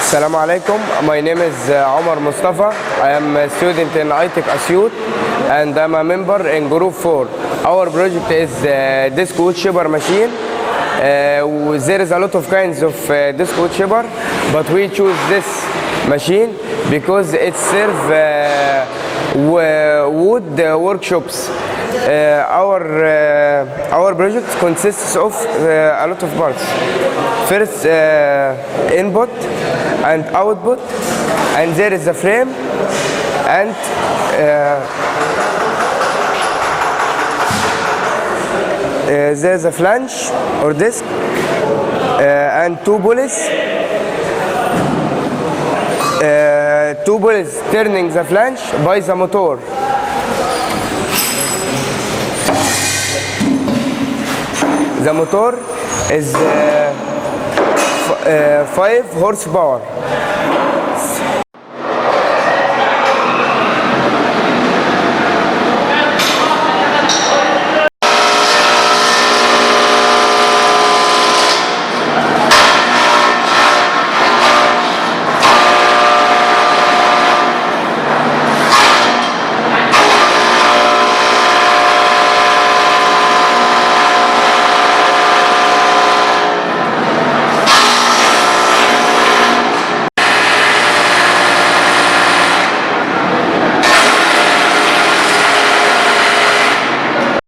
Assalamu alaikum. My name is Omar Mustafa. I am a student in ITEC Asyut and I'm a member in Group 4. Our project is disc wood chipper machine. There is a lot of kinds of disc wood chipper, but we choose this machine because it serves wood workshops. Our project consists of a lot of parts. First, input and output, and there is a frame, and there is a flange or disc, and two pulleys turning the flange by the motor. The motor is 5 horsepower.